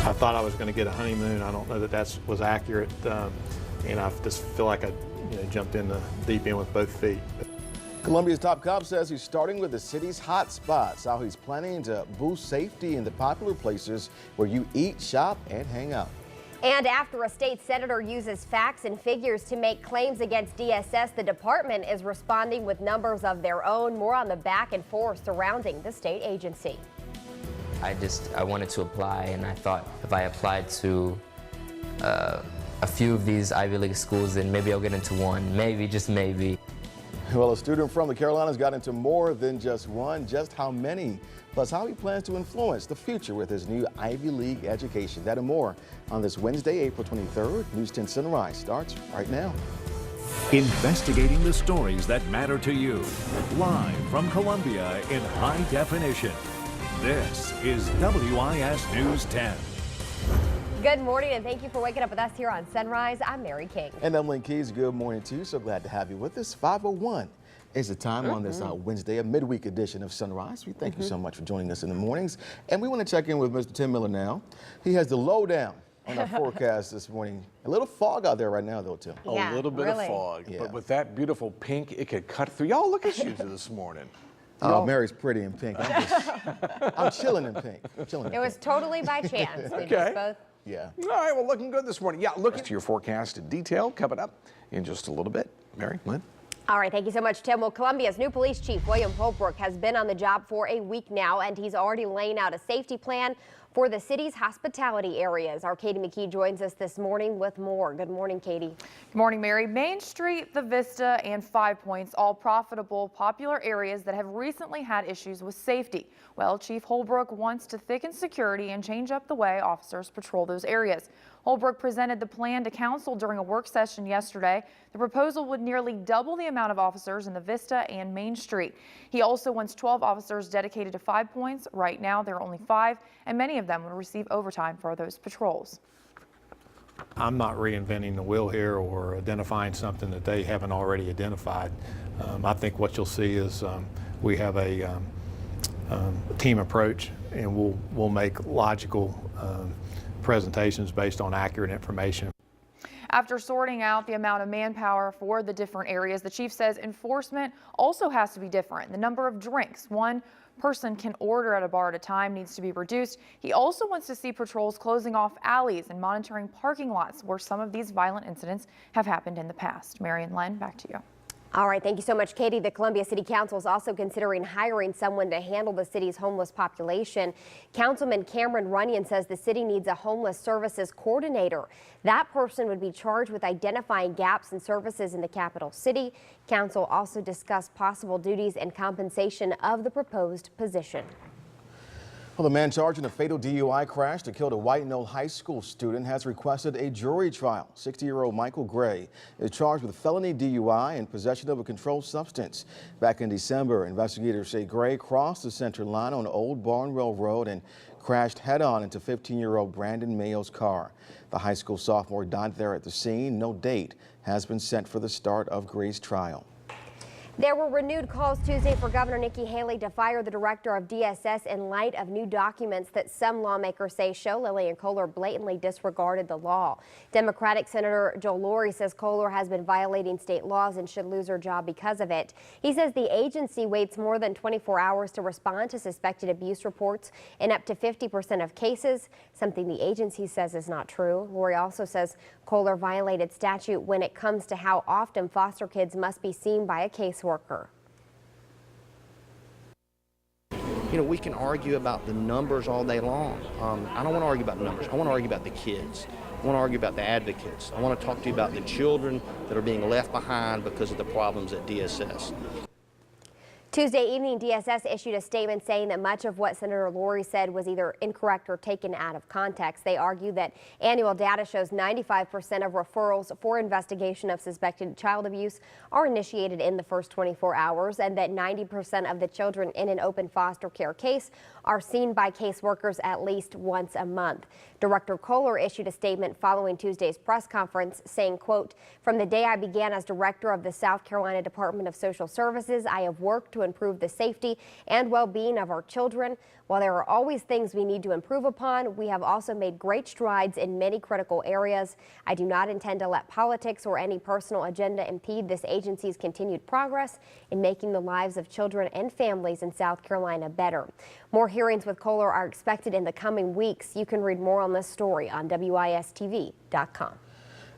I thought I was going to get a honeymoon. I don't know that that was accurate, and I just feel like I jumped in the deep end with both feet. Columbia's top cop says he's starting with the city's hot spots, how he's planning to boost safety in the popular places where you eat, shop, and hang out. And after a state senator uses facts and figures to make claims against DSS, the department is responding with numbers of their own. More on the back and forth surrounding the state agency. I wanted to apply, and I thought if I applied to a few of these Ivy League schools, then maybe I'll get into one, maybe, just maybe. Well, a student from the Carolinas got into more than just one, just how many, plus how he plans to influence the future with his new Ivy League education. That and more on this Wednesday, April 23rd. News 10 Sunrise starts right now. Investigating the stories that matter to you, live from Columbia in high definition. This is WIS News 10. Good morning, and thank you for waking up with us here on Sunrise. I'm Mary King. And I'm Lynn Keys. Good morning to you. So glad to have you with us. 5:01 is the time on this Wednesday, a midweek edition of Sunrise. We thank you so much for joining us in the mornings. And we want to check in with Mr. Tim Miller now. He has the lowdown on our forecast this morning. A little fog out there right now, though, Tim. Yeah, a little bit really. of fog, Yeah. but with that beautiful pink, it could cut through. Y'all look at you this morning. Oh, Mary's pretty in pink. I'm chilling in pink. It was totally by chance. We Okay. just both. Yeah. All right, well, looking good this morning. Yeah, look at your forecast in detail coming up in just a little bit. Mary, Lynn? All right, thank you so much, Tim. Well, Columbia's new police chief, William Holbrook, has been on the job for a week now, and he's already laying out a safety plan for the city's hospitality areas. Our Katie McKee joins us this morning with more. Good morning, Katie. Good morning, Mary. Main Street, the Vista, and 5 Points, all profitable, popular areas that have recently had issues with safety. Well, Chief Holbrook wants to thicken security and change up the way officers patrol those areas. Holbrook presented the plan to council during a work session yesterday. The proposal would nearly double the amount of officers in the Vista and Main Street. He also wants 12 officers dedicated to 5 Points. Right now, there are only 5, and many of them would receive overtime for those patrols. I'm not reinventing the wheel here or identifying something that they haven't already identified. I think what you'll see is we have a team approach, and we'll make logical presentations based on accurate information. After sorting out the amount of manpower for the different areas, the chief says enforcement also has to be different. The number of drinks one person can order at a bar at a time needs to be reduced. He also wants to see patrols closing off alleys and monitoring parking lots where some of these violent incidents have happened in the past. Mary and Len, back to you. All right, thank you so much, Katie. The Columbia City Council is also considering hiring someone to handle the city's homeless population. Councilman Cameron Runyon says the city needs a homeless services coordinator. That person would be charged with identifying gaps in services in the capital city. Council also discussed possible duties and compensation of the proposed position. Well, the man charged in a fatal DUI crash that killed a White Knoll High School student has requested a jury trial. 60-year-old Michael Gray is charged with felony DUI and possession of a controlled substance. Back in December, investigators say Gray crossed the center line on Old Barnwell Road and crashed head-on into 15-year-old Brandon Mayo's car. The high school sophomore died there at the scene. No date has been set for the start of Gray's trial. There were renewed calls Tuesday for Governor Nikki Haley to fire the director of DSS in light of new documents that some lawmakers say show Lillian Kohler blatantly disregarded the law. Democratic Senator Joel Lowry says Kohler has been violating state laws and should lose her job because of it. He says the agency waits more than 24 hours to respond to suspected abuse reports in up to 50% of cases, something the agency says is not true. Lowry also says Kohler violated statute when it comes to how often foster kids must be seen by a caseworker. You know, we can argue about the numbers all day long. I don't want to argue about the numbers. I want to argue about the kids. I want to argue about the advocates. I want to talk to you about the children that are being left behind because of the problems at DSS. Tuesday evening, DSS issued a statement saying that much of what Senator Lowry said was either incorrect or taken out of context. They argue that annual data shows 95% of referrals for investigation of suspected child abuse are initiated in the first 24 hours, and that 90% of the children in an open foster care case are seen by caseworkers at least once a month. Director Kohler issued a statement following Tuesday's press conference saying, quote, "From the day I began as director of the South Carolina Department of Social Services, I have worked to to improve the safety and well-being of our children. While there are always things we need to improve upon, we have also made great strides in many critical areas. I do not intend to let politics or any personal agenda impede this agency's continued progress in making the lives of children and families in South Carolina better. More hearings with Kohler are expected in the coming weeks. You can read more on this story on WISTV.com.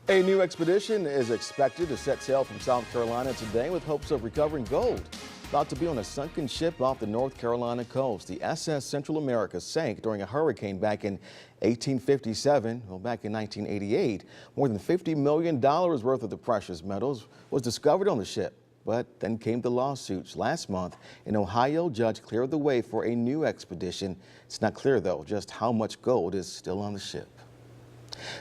A new expedition is expected to set sail from South Carolina today with hopes of recovering gold. Thought to be on a sunken ship off the North Carolina coast. The SS Central America sank during a hurricane back in 1857. Well, back in 1988, more than $50 million worth of the precious metals was discovered on the ship. But then came the lawsuits. Last month, an Ohio judge cleared the way for a new expedition. It's not clear, though, just how much gold is still on the ship.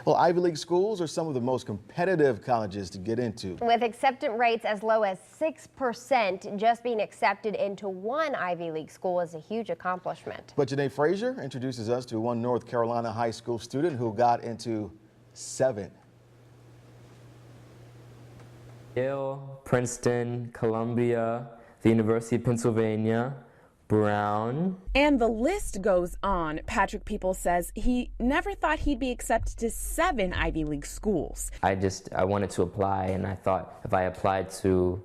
Well, Ivy League schools are some of the most competitive colleges to get into. With acceptance rates as low as 6%, just being accepted into one Ivy League school is a huge accomplishment. But Janae Frazier introduces us to one North Carolina high school student who got into 7. Yale, Princeton, Columbia, the University of Pennsylvania, Brown. And the list goes on. Patrick People says he never thought he'd be accepted to 7 Ivy League schools. I wanted to apply, and I thought if I applied to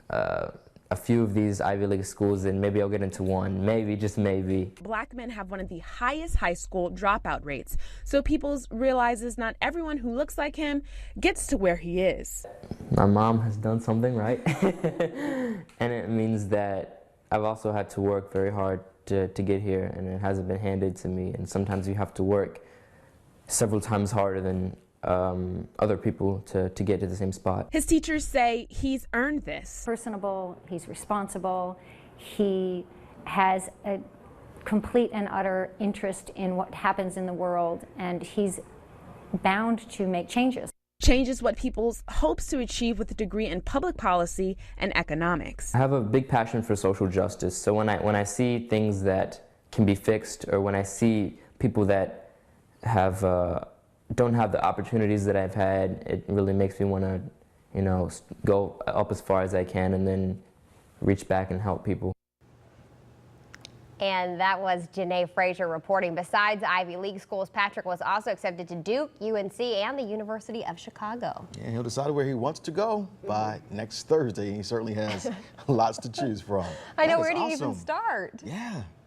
a few of these Ivy League schools, then maybe I'll get into one, maybe, just maybe. Black men have one of the highest high school dropout rates, so Peoples realizes not everyone who looks like him gets to where he is. My mom has done something right, and it means that I've also had to work very hard to get here, and it hasn't been handed to me, and sometimes you have to work several times harder than other people to get to the same spot. His teachers say he's earned this. Personable, he's responsible, he has a complete and utter interest in what happens in the world, and he's bound to make changes. Changes what Peoples hopes to achieve with a degree in public policy and economics. I have a big passion for social justice, so when I see things that can be fixed, or when I see people that have don't have the opportunities that I've had, it really makes me want to, go up as far as I can and then reach back and help people. And that was Janae Frazier reporting. Besides Ivy League schools, Patrick was also accepted to Duke, UNC, and the University of Chicago. Yeah, he'll decide where he wants to go by next Thursday. He certainly has lots to choose from. I know, That where is do you awesome. even start?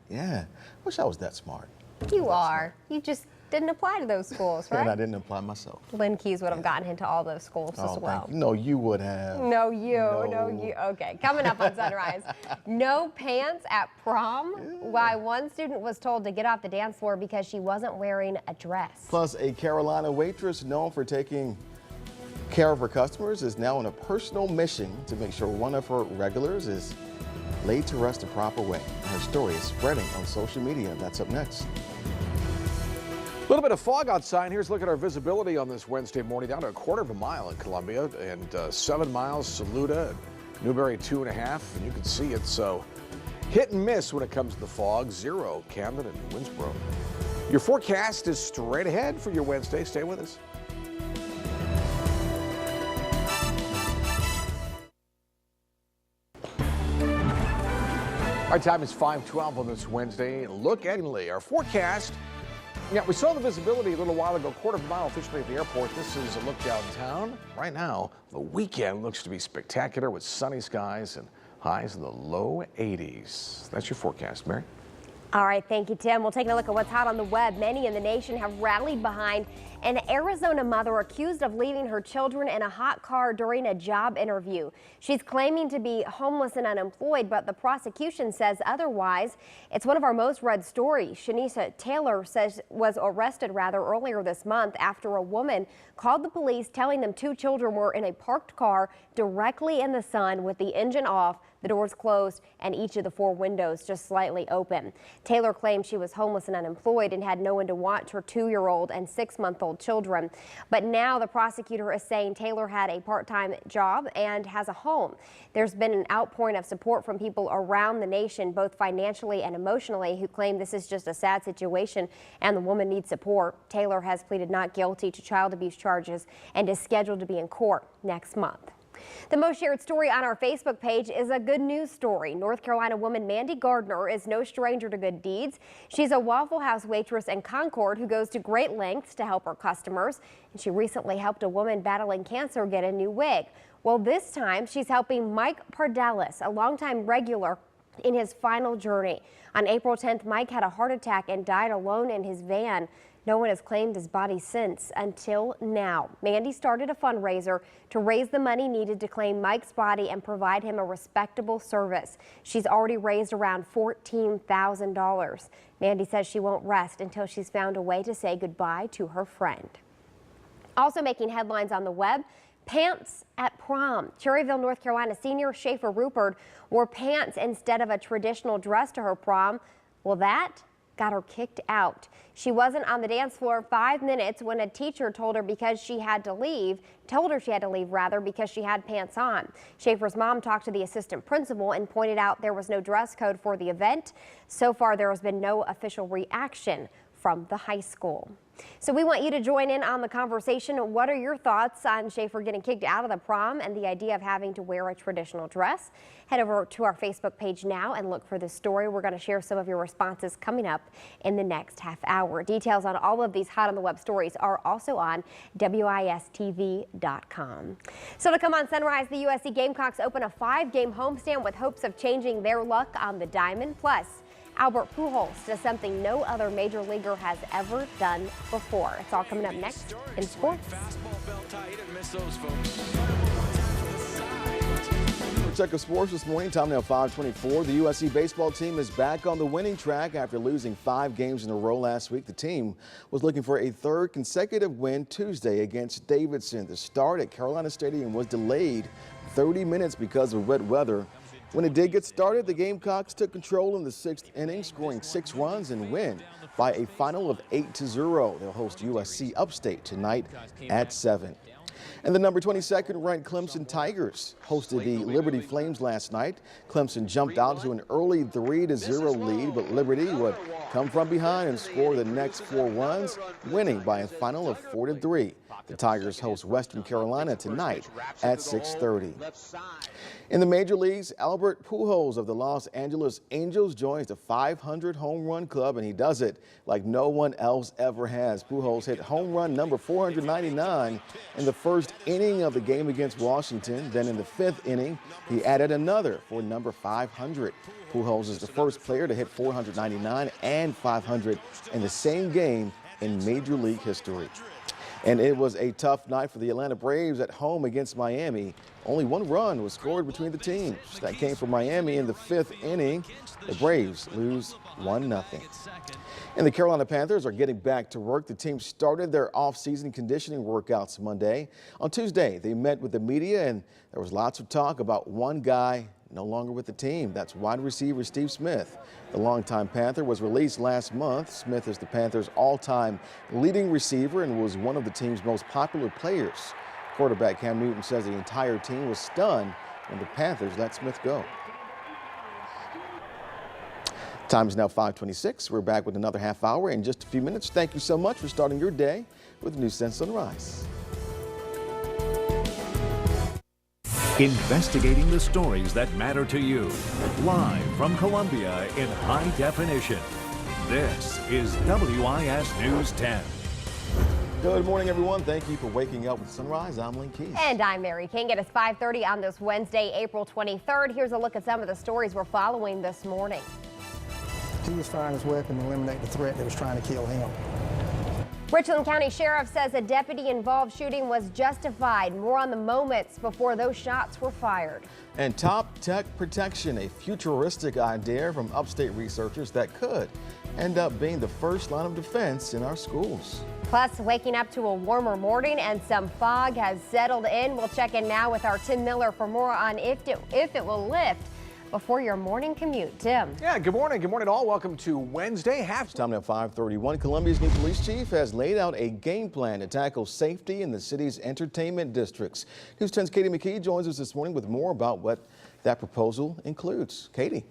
Yeah. Wish I was that smart. You are. You just didn't apply to those schools, right? And I didn't apply myself. Lynn Keys would have gotten into all those schools as well. Thank you. No, you would have. No, you. Okay, coming up on Sunrise. No pants at prom? Why one student was told to get off the dance floor because she wasn't wearing a dress. Plus, a Carolina waitress known for taking care of her customers is now on a personal mission to make sure one of her regulars is laid to rest the proper way. Her story is spreading on social media. That's up next. A little bit of fog outside. Here's a look at our visibility on this Wednesday morning. Down to 1/4 mile in Columbia and 7 miles Saluda, Newberry 2.5. And you can see it's hit and miss when it comes to the fog. 0 Camden and Winsboro. Your forecast is straight ahead for your Wednesday. Stay with us. Our time is 5:12 on this Wednesday. Look at our forecast. Yeah, we saw the visibility a little while ago, 1/4 mile officially at the airport. This is a look downtown. Right now, the weekend looks to be spectacular with sunny skies and highs in the low 80s. That's your forecast, Mary. All right, thank you, Tim. We'll take a look at what's hot on the web. Many in the nation have rallied behind an Arizona mother accused of leaving her children in a hot car during a job interview. She's claiming to be homeless and unemployed, but the prosecution says otherwise. It's one of our most read stories. Shanisa Taylor was arrested earlier this month after a woman called the police telling them 2 children were in a parked car directly in the sun with the engine off, the doors closed, and each of the 4 windows just slightly open. Taylor claimed she was homeless and unemployed and had no one to watch her 2-year-old and 6-month-old children. But now the prosecutor is saying Taylor had a part-time job and has a home. There's been an outpouring of support from people around the nation, both financially and emotionally, who claim this is just a sad situation and the woman needs support. Taylor has pleaded not guilty to child abuse charges and is scheduled to be in court next month. The most shared story on our Facebook page is a good news story. North Carolina woman Mandy Gardner is no stranger to good deeds. She's a Waffle House waitress in Concord who goes to great lengths to help her customers. And she recently helped a woman battling cancer get a new wig. Well, this time she's helping Mike Pardalis, a longtime regular, in his final journey. On April 10th, Mike had a heart attack and died alone in his van. No one has claimed his body since until now. Mandy started a fundraiser to raise the money needed to claim Mike's body and provide him a respectable service. She's already raised around $14,000. Mandy says she won't rest until she's found a way to say goodbye to her friend. Also making headlines on the web, pants at prom. Cherryville, North Carolina senior Schaefer Rupert wore pants instead of a traditional dress to her prom. Well, that got her kicked out. She wasn't on the dance floor 5 minutes when a teacher told her she had to leave because she had pants on. Schaefer's mom talked to the assistant principal and pointed out there was no dress code for the event. So far, there has been no official reaction from the high school. So we want you to join in on the conversation. What are your thoughts on Schaefer getting kicked out of the prom and the idea of having to wear a traditional dress? Head over to our Facebook page now and look for this story. We're going to share some of your responses coming up in the next half hour. Details on all of these hot on the web stories are also on WISTV.com. So to come on Sunrise, the USC Gamecocks open a 5-game homestand with hopes of changing their luck on the diamond. Plus, Albert Pujols does something no other major leaguer has ever done before. It's all coming up next in sports. Check of sports this morning. Time now 5:24. The USC baseball team is back on the winning track after losing 5 games in a row last week. The team was looking for a 3rd consecutive win Tuesday against Davidson. The start at Carolina Stadium was delayed 30 minutes because of wet weather. When it did get started, the Gamecocks took control in the 6th inning, scoring 6 runs and win by a final of 8-0. They'll host USC Upstate tonight at 7. And the number 22nd ranked Clemson Tigers hosted the Liberty Flames last night. Clemson jumped out to an early 3-0 lead, but Liberty would come from behind and score the next 4 runs, winning by a final of 4-3. The Tigers host Western Carolina tonight at 6:30. In the major leagues, Albert Pujols of the Los Angeles Angels joins the 500 home run club, and he does it like no one else ever has. Pujols hit home run number 499 in the 1st inning of the game against Washington. Then in the 5th inning, he added another for number 500. Pujols is the first player to hit 499 and 500 in the same game in Major League history. And it was a tough night for the Atlanta Braves at home against Miami. Only 1 run was scored between the teams. That came from Miami in the 5th inning. The Braves lose 1-0. And the Carolina Panthers are getting back to work. The team started their off-season conditioning workouts Monday. On Tuesday, they met with the media, and there was lots of talk about one guy no longer with the team. That's wide receiver Steve Smith. The longtime Panther was released last month. Smith is the Panthers' all-time leading receiver and was one of the team's most popular players. Quarterback Cam Newton says the entire team was stunned when the Panthers let Smith go. Time is now 5:26. We're back with another half hour in just a few minutes. Thank you so much for starting your day with News 10 Sunrise. Investigating the stories that matter to you. Live from Columbia in high definition. This is WIS News 10. Good morning, everyone. Thank you for waking up with Sunrise. I'm Lynn Keys. And I'm Mary King. It is 5:30 on this Wednesday, April 23rd. Here's a look at some of the stories we're following this morning. He was firing his weapon to eliminate the threat that was trying to kill him. Richland County Sheriff says a deputy-involved shooting was justified. More on the moments before those shots were fired. And Top Tech Protection, a futuristic idea from upstate researchers that could end up being the first line of defense in our schools. Plus, waking up to a warmer morning and some fog has settled in. We'll check in now with our Tim Miller for more on if it will lift before your morning commute. Tim. Yeah, good morning. Good morning, all. Welcome to Wednesday. Time now 5:31. Columbia's new police chief has laid out a game plan to tackle safety in the city's entertainment districts. News 10's Katie McKee joins us this morning with more about what that proposal includes. Katie.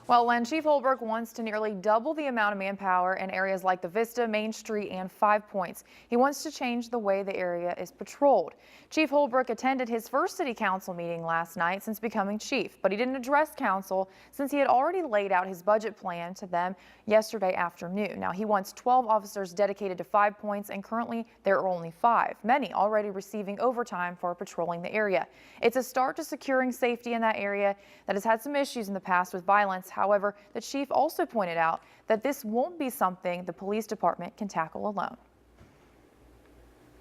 Well, Len, Chief Holbrook wants to nearly double the amount of manpower in areas like the Vista, Main Street, and 5 Points. He wants to change the way the area is patrolled. Chief Holbrook attended his first city council meeting last night since becoming chief, but he didn't address council since he had already laid out his budget plan to them yesterday afternoon. Now, he wants 12 officers dedicated to 5 Points, and currently there are only 5, many already receiving overtime for patrolling the area. It's a start to securing safety in that area that has had some issues in the past with violence. However, the chief also pointed out that this won't be something the police department can tackle alone.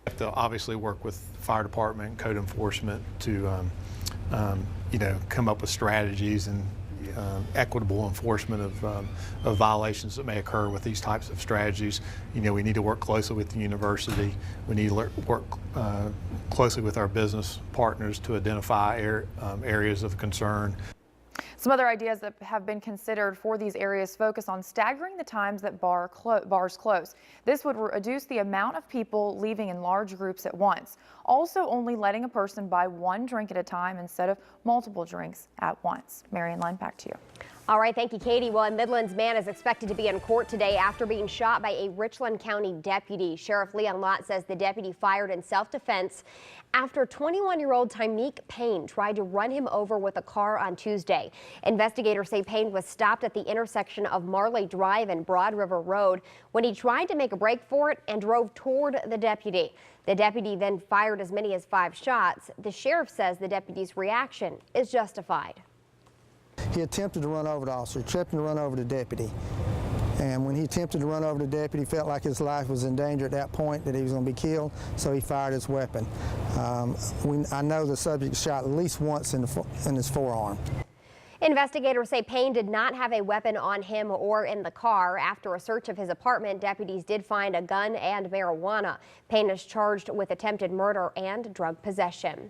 We have to obviously work with the fire department, code enforcement to, come up with strategies and equitable enforcement of violations that may occur with these types of strategies. We need to work closely with the university. We need to work closely with our business partners to identify areas of concern. Some other ideas that have been considered for these areas focus on staggering the times that bars close. This would reduce the amount of people leaving in large groups at once. Also, only letting a person buy 1 drink at a time instead of multiple drinks at once. Marion Len, back to you. All right, thank you, Katie. Well, a Midlands man is expected to be in court today after being shot by a Richland County deputy. Sheriff Leon Lott says the deputy fired in self-defense after 21-year-old Tymeek Payne tried to run him over with a car on Tuesday. Investigators say Payne was stopped at the intersection of Marley Drive and Broad River Road when he tried to make a break for it and drove toward the deputy. The deputy then fired as many as 5 shots. The sheriff says the deputy's reaction is justified. He attempted to run over the officer, attempted to run over the deputy. And when he attempted to run over the deputy, felt like his life was in danger at that point, that he was going to be killed, so he fired his weapon. I know the subject shot at least once in his forearm. Investigators say Payne did not have a weapon on him or in the car. After a search of his apartment, deputies did find a gun and marijuana. Payne is charged with attempted murder and drug possession.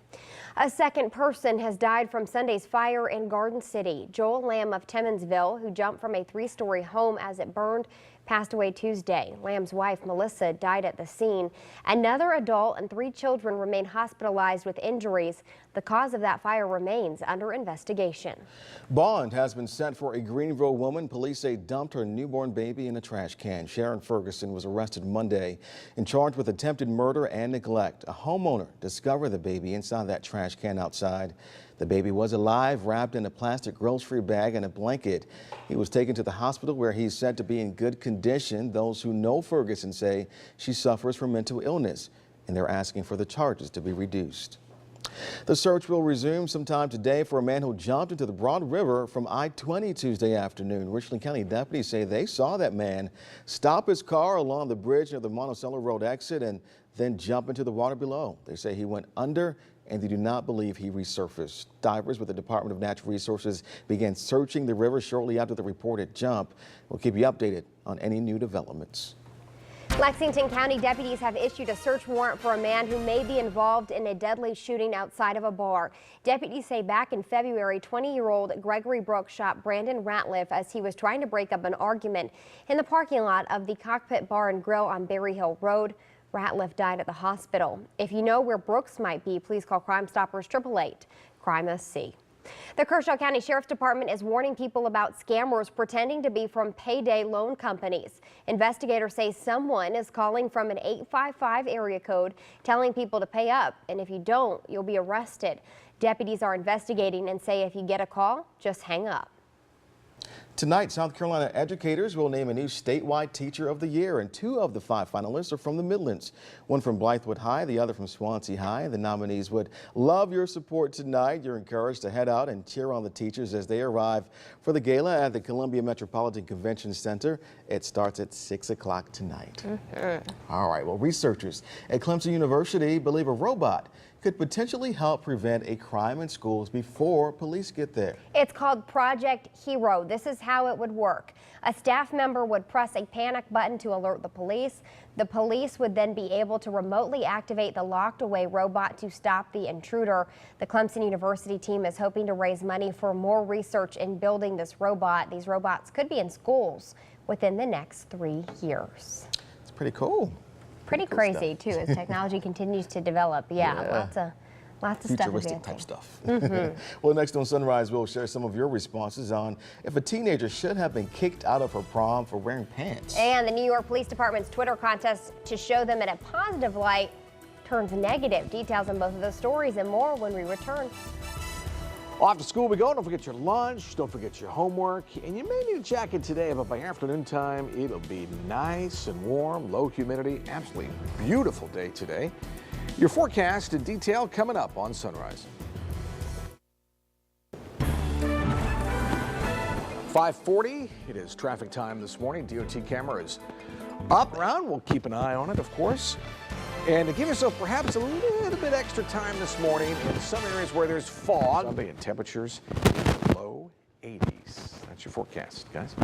A second person has died from Sunday's fire in Garden City. Joel Lamb of Timmonsville, who jumped from a 3-story home as it burned, passed away Tuesday. Lamb's wife, Melissa, died at the scene. Another adult and 3 children remain hospitalized with injuries. The cause of that fire remains under investigation. Bond has been set for a Greenville woman police say dumped her newborn baby in a trash can. Sharon Ferguson was arrested Monday and charged with attempted murder and neglect. A homeowner discovered the baby inside that trash can outside. The baby was alive, wrapped in a plastic grocery bag and a blanket. He was taken to the hospital where he's said to be in good condition. Those who know Ferguson say she suffers from mental illness, and they're asking for the charges to be reduced. The search will resume sometime today for a man who jumped into the Broad River from I-20 Tuesday afternoon. Richland County deputies say they saw that man stop his car along the bridge near the Monticello Road exit and then jump into the water below. They say he went under and they do not believe he resurfaced. Divers with the Department of Natural Resources began searching the river shortly after the reported jump. We'll keep you updated on any new developments. Lexington County deputies have issued a search warrant for a man who may be involved in a deadly shooting outside of a bar. Deputies say back in February, 20-year-old Gregory Brooks shot Brandon Ratliff as he was trying to break up an argument in the parking lot of the Cockpit Bar and Grill on Berry Hill Road. Ratliff died at the hospital. If you know where Brooks might be, please call Crime Stoppers 888-CRIME-SC. The Kershaw County Sheriff's Department is warning people about scammers pretending to be from payday loan companies. Investigators say someone is calling from an 855 area code telling people to pay up, and if you don't, you'll be arrested. Deputies are investigating and say if you get a call, just hang up. Tonight, South Carolina educators will name a new statewide Teacher of the Year, and 2 of the 5 finalists are from the Midlands. One from Blythewood High, the other from Swansea High. The nominees would love your support tonight. You're encouraged to head out and cheer on the teachers as they arrive for the gala at the Columbia Metropolitan Convention Center. It starts at 6 o'clock tonight. All right, well, researchers at Clemson University believe a robot could potentially help prevent a crime in schools before police get there. It's called Project Hero. This is how it would work. A staff member would press a panic button to alert the police. The police would then be able to remotely activate the locked away robot to stop the intruder. The Clemson University team is hoping to raise money for more research in building this robot. These robots could be in schools within the next 3 years. It's pretty cool. Pretty crazy too as technology continues to develop. Yeah, Lots of stuff futuristic advancing. type stuff. Well, next on Sunrise, we'll share some of your responses on if a teenager should have been kicked out of her prom for wearing pants. And the New York Police Department's Twitter contest to show them in a positive light turns negative. Details on both of those stories and more when we return. Off to school we go. Don't forget your lunch. Don't forget your homework. And you may need a jacket today, but by afternoon time, it'll be nice and warm, low humidity. Absolutely beautiful day today. Your forecast in detail coming up on Sunrise. 5:40. It is traffic time this morning. DOT camera is up around. We'll keep an eye on it, of course. And to give yourself perhaps a little bit extra time this morning in some areas where there's fog and temperatures in the low 80s. That's your forecast, guys.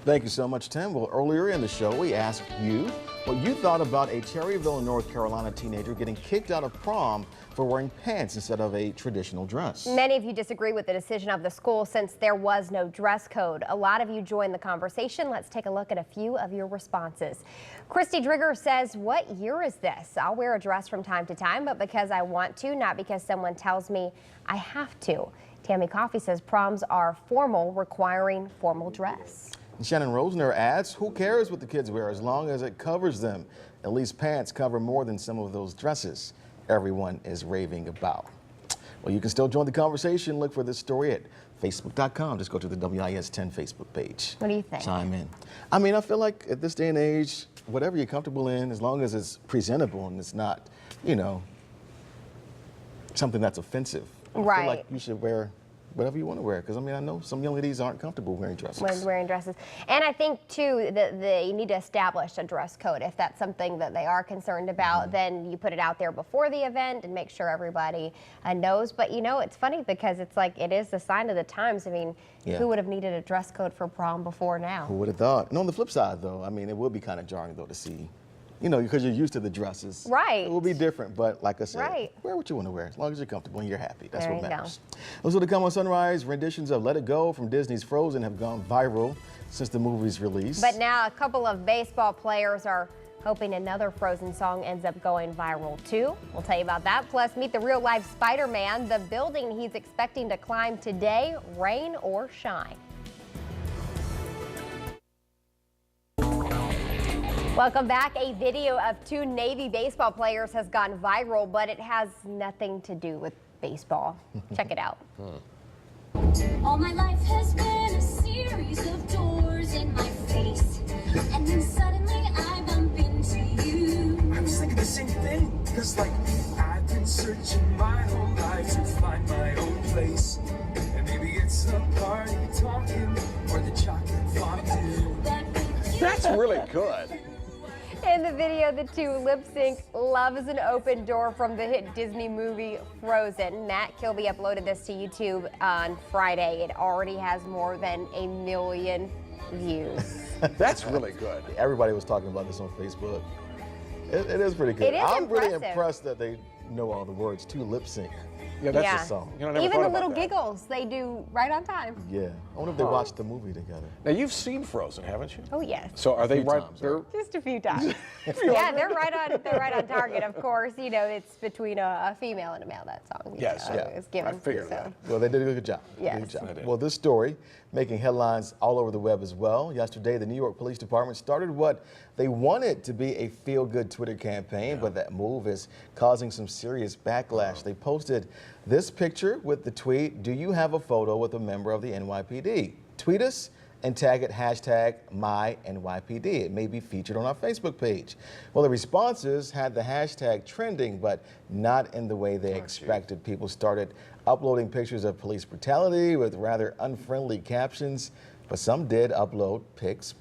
Thank you so much, Tim. Well, earlier in the show, we asked you what you thought about a Cherryville, North Carolina teenager getting kicked out of prom for wearing pants instead of a traditional dress. Many of you disagree with the decision of the school since there was no dress code. A lot of you joined the conversation. Let's take a look at a few of your responses. Christy Drigger says, what year is this? I'll wear a dress from time to time, but because I want to, not because someone tells me I have to. Tammy Coffey says proms are formal, requiring formal dress. Shannon Rosner adds, who cares what the kids wear as long as it covers them? At least pants cover more than some of those dresses everyone is raving about. Well, you can still join the conversation. Look for this story at Facebook.com. Just go to the WIS 10 Facebook page. What do you think? Chime in. I mean, I feel like at this day and age, whatever you're comfortable in, as long as it's presentable and it's not, you know, something that's offensive. I Right. feel like you should wear whatever you want to wear, because I mean, I know some young ladies aren't comfortable wearing dresses. When wearing dresses. And I think too that they need to establish a dress code. If that's something that they are concerned about, then you put it out there before the event and make sure everybody knows. But you know, it's funny because it's like it is the sign of the times. I mean, who would have needed a dress code for prom before now? Who would have thought? And on the flip side, though, I mean, it would be kind of jarring, though, to see, you know, because you're used to the dresses. Right. It will be different, but like I said, Right. wear what you want to wear, as long as you're comfortable and you're happy. That's There what you matters. Also to come on Sunrise, renditions of Let It Go from Disney's Frozen have gone viral since the movie's release. But now a couple of baseball players are hoping another Frozen song ends up going viral too. We'll tell you about that. Plus, meet the real-life Spider-Man, the building he's expecting to climb today, rain or shine. Welcome back. A video of two Navy baseball players has gone viral, but it has nothing to do with baseball. Check it out. All my life has been a series of doors in my face, and then suddenly I bump into you. I was thinking the same thing, because like I've been searching my whole life to find my own place, and maybe it's the party talking or the chocolate fondue. That's really good. In the video, the two lip sync Love's an Open Door from the hit Disney movie Frozen. Matt Kilby uploaded this to YouTube on Friday. It already has more than 1 million views. That's really good. Everybody was talking about this on Facebook. It is pretty good. It is I'm really impressive. impressed that they know all the words to lip sync. Yeah, that's Yeah. the song. You know, I never Even thought the about little that. giggles they do right on time. Yeah. I wonder if they watched the movie together. Now, you've seen Frozen, haven't you? Oh yes. So are they few right times, there? right? Just a few times. Yeah, they're right on target. Of course, you know it's between a female and a male, that song. you Yes, know, yeah. it's given. I figured so. that. Well, they did a good job. Yes. Good job. They did. Well, this story making headlines all over the web as well. Yesterday, the New York Police Department started what they wanted to be a feel-good Twitter campaign, but that move is causing some serious backlash. They posted this picture with the tweet, "Do you have a photo with a member of the NYPD? Tweet us and tag it #MyNYPD. It may be featured on our Facebook page." Well, the responses had the hashtag trending, but not in the way they expected. People started uploading pictures of police brutality with rather unfriendly captions, but some did upload pics,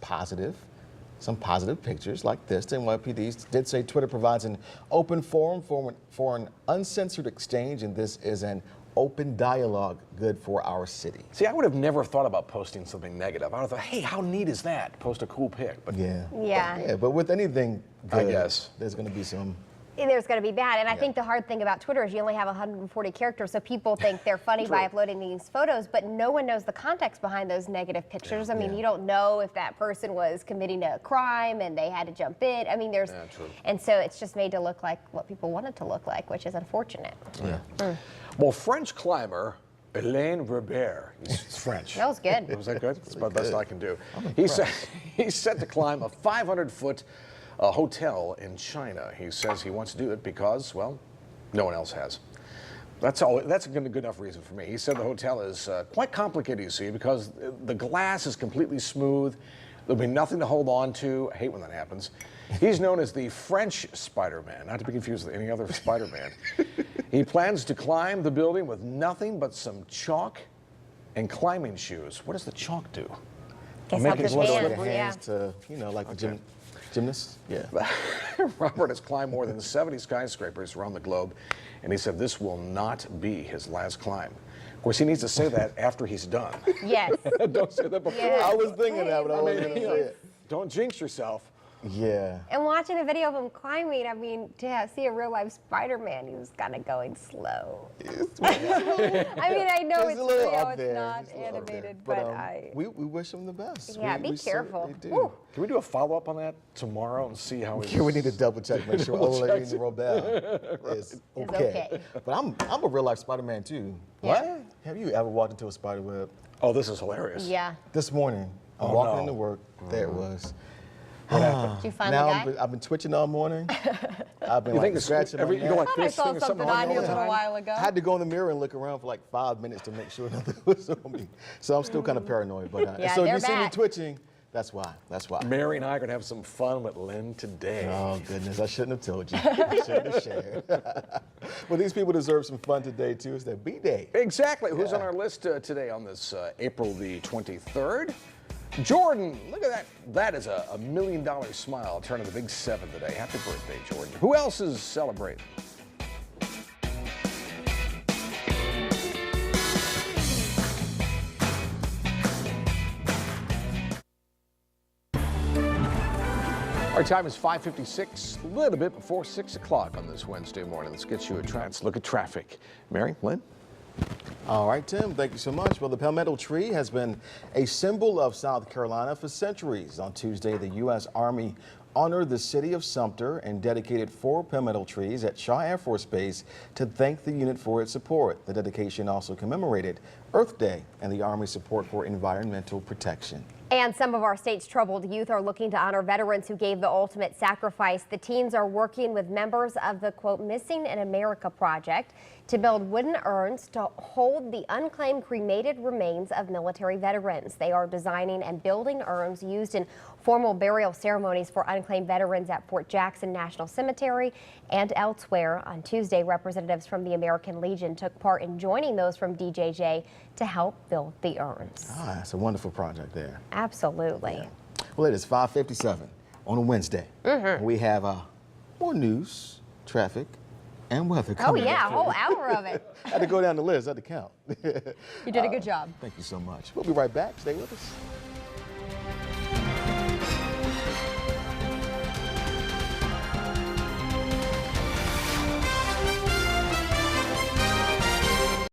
some positive pictures like this. The NYPD did say Twitter provides an open forum for an uncensored exchange, and this is an open dialogue good for our city. See, I would have never thought about posting something negative. I would have thought, hey, how neat is that? Post a cool pic. But Yeah. But with anything good, I guess. there's going to be some there's going to be bad. And I think the hard thing about Twitter is you only have 140 characters, so people think they're funny by uploading these photos, but no one knows the context behind those negative pictures. I mean, you don't know if that person was committing a crime and they had to jump in. I mean, there's, and so it's just made to look like what people want it to look like, which is unfortunate. Well, French climber Alain Robert, he's French. That was good. Was that good? That's about the best I can do. He's set to climb a 500-foot hotel in China. He says he wants to do it because, well, no one else has. That's all. That's a good enough reason for me. He said the hotel is quite complicated, you see, because the glass is completely smooth. There'll be nothing to hold on to. I hate when that happens. He's known as the French Spider-Man, not to be confused with any other Spider-Man. He plans to climb the building with nothing but some chalk and climbing shoes. What does the chalk do? Guess help his hands to, you know, like the gymnasts. Yeah. Robert has climbed more than 70 skyscrapers around the globe, and he said this will not be his last climb. Of course, he needs to say that after he's done. Yes. Don't say that before. Yeah. I was thinking that, but I wasn't going to say it. Don't jinx yourself. Yeah. And watching a video of him climbing, I mean, to see a real life Spider-Man, he was kind of going slow. I mean, I know it's a little real, up it's there. not It's a little up animated, there. but we wish him the best. Yeah, we be careful. certainly do. Woo. Can we do a follow-up on that tomorrow and see how he's... Yeah, we need to double check, make sure Alain Robert is okay. But I'm a real life Spider-Man too. What? Have you ever walked into a spider web? Oh, this is hilarious. Yeah. This morning, I'm walking into work. There it was. Did you find the guy? I've been twitching all morning. I've been You think like scratching my neck. you go like I thought I this, saw thinking something on you a wrong? little while ago. I had to go in the mirror and look around for like 5 minutes to make sure nothing was on me. So I'm still kind of paranoid. But Yeah, so if they're you see me back. twitching, that's why. That's why. Mary and I are going to have some fun with Lynn today. Oh, goodness. I shouldn't have told you. I shouldn't have shared. Well, these people deserve some fun today, too. It's their B-Day. Exactly. Who's on our list today on this April the 23rd? Jordan, look at that. That is a $1 million smile turning the big 7 today. Happy birthday, Jordan. Who else is celebrating? Our time is 5:56, a little bit before 6 o'clock on this Wednesday morning. Let's get you a chance. Look at traffic. Mary, Lynn? All right, Tim, thank you so much. Well, the palmetto tree has been a symbol of South Carolina for centuries. On Tuesday, the U.S. Army honored the city of Sumter and dedicated 4 palmetto trees at Shaw Air Force Base to thank the unit for its support. The dedication also commemorated Earth Day and the Army's support for environmental protection. And some of our state's troubled youth are looking to honor veterans who gave the ultimate sacrifice. The teens are working with members of the, quote, Missing in America project to build wooden urns to hold the unclaimed cremated remains of military veterans. They are designing and building urns used in formal burial ceremonies for unclaimed veterans at Fort Jackson National Cemetery and elsewhere. On Tuesday, representatives from the American Legion took part in joining those from DJJ to help build the urns. Ah, that's a wonderful project there. Absolutely. Yeah. Well, it is 5:57 on a Wednesday. We have more news, traffic, and weather Oh, coming yeah, a up. whole hour of it. I had to go down the list. I had to count. You did a good job. Thank you so much. We'll be right back. Stay with us.